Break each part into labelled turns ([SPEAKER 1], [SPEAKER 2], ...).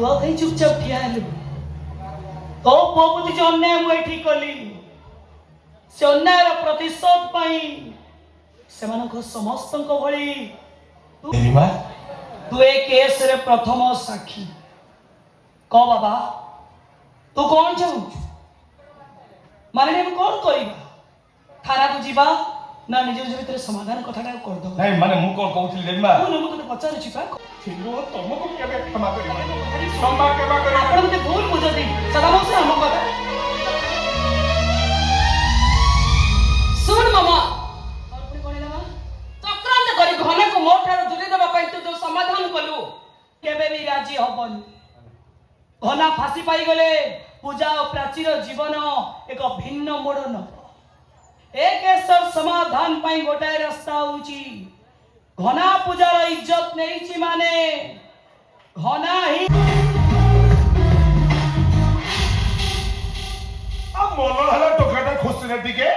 [SPEAKER 1] पुआ कहीं चुपचाप ठिया हेलु तो पुआ प्रति जो अन्याय मुझे ठीक कली से अन्याय प्रतिशोध पाई से मानको समस्त को भली तू ए केस रे प्रथम साक्षी कह बाबा तू कौन चाहू माने हम कौन करिबा थाना को जीवा ना निज निज भीतर समाधान कथाटा कर दो
[SPEAKER 2] नहीं माने मु कोन कहउथिल देबा
[SPEAKER 1] मु नमु तो पचार छिपा
[SPEAKER 2] थिलु तुमको केबे क्षमा करिबा क्षमा केबा करिबा
[SPEAKER 1] आपण मते भूल बुझती सदा से हम कथा सुन मामा और पुणी कोन लेवा चक्रांत करी घन को मोठार दूरे देबा पई तू जो समाधान कलु केबे भी राजी हबन घना फांसी पाई गले पूजा और प्राचीर जीवन एक भिन्न मोड़ न एक सब समाधान पाई गोटाए रास्ता होची घना पूजार इज्जत नहीं माने घना ही
[SPEAKER 2] आ मन हला टोकाटा खुशी रे टिके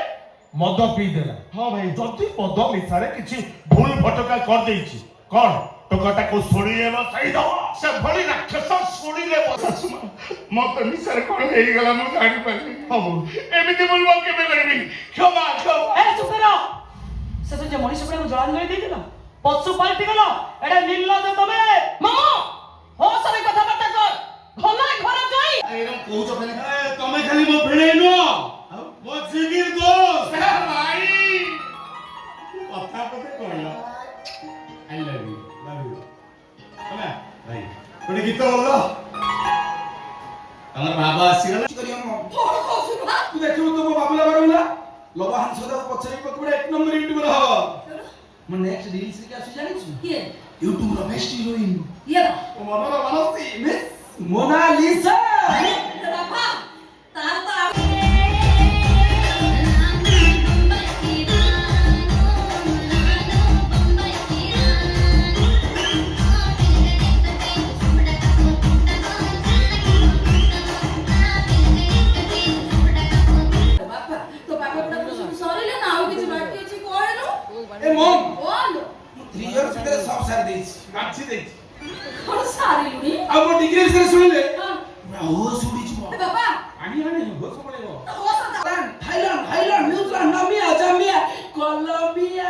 [SPEAKER 3] मद पी देला
[SPEAKER 2] हां भाई जति पद मिसारे किछि भूल फटका कर देछि कोन टोकाटा को छोड़िए न सही दो से भली राक्षस छोड़िले बस मत मिसारे कोन हेई गला मु जानि पाली हम एमिति बोलबो केबे करबी क्षमा क्षमा
[SPEAKER 1] ए चुप करो से तो जे मनीष को जळान गई देला पशु पाल्टी गलो एडा निर्लज तमे मामा हो सरे कथा बात कर घना घर जाई
[SPEAKER 3] एरम कहउछ खाली तमे खाली मो भेड़े नो मो जिगिर दोस्त
[SPEAKER 2] भाई
[SPEAKER 3] कथा कते कहला आई लव यू तमे भाई कोनी गीत बोललो तमर बाबा आसीगला
[SPEAKER 4] करियो मो थोड़ कहसुना तू देखिबो तो मो बाबुला बारुला लबा हंसदा पछरे पकड़े एक नंबर यूट्यूबर हो मो नेक्स्ट रील्स रे आसी जानि छु
[SPEAKER 5] के
[SPEAKER 4] यूट्यूब रो बेस्ट हीरोइन
[SPEAKER 5] ये
[SPEAKER 4] ओ मनोरा मनसी मिस मोनालिसा
[SPEAKER 5] बाबा तार तो
[SPEAKER 4] ए मम
[SPEAKER 5] बोल
[SPEAKER 4] 3 इयर्स भीतर सब सारी देछि अच्छी देछि
[SPEAKER 5] कौन सारी लुनी
[SPEAKER 4] आ मो डिग्री से सुनले
[SPEAKER 5] हां
[SPEAKER 4] ओ सुडी छु
[SPEAKER 5] बाबा
[SPEAKER 4] आनी आनी हो सबले
[SPEAKER 5] हो सकता
[SPEAKER 4] थाईलैंड न्यूजीलैंड नामिया जामिया कोलंबिया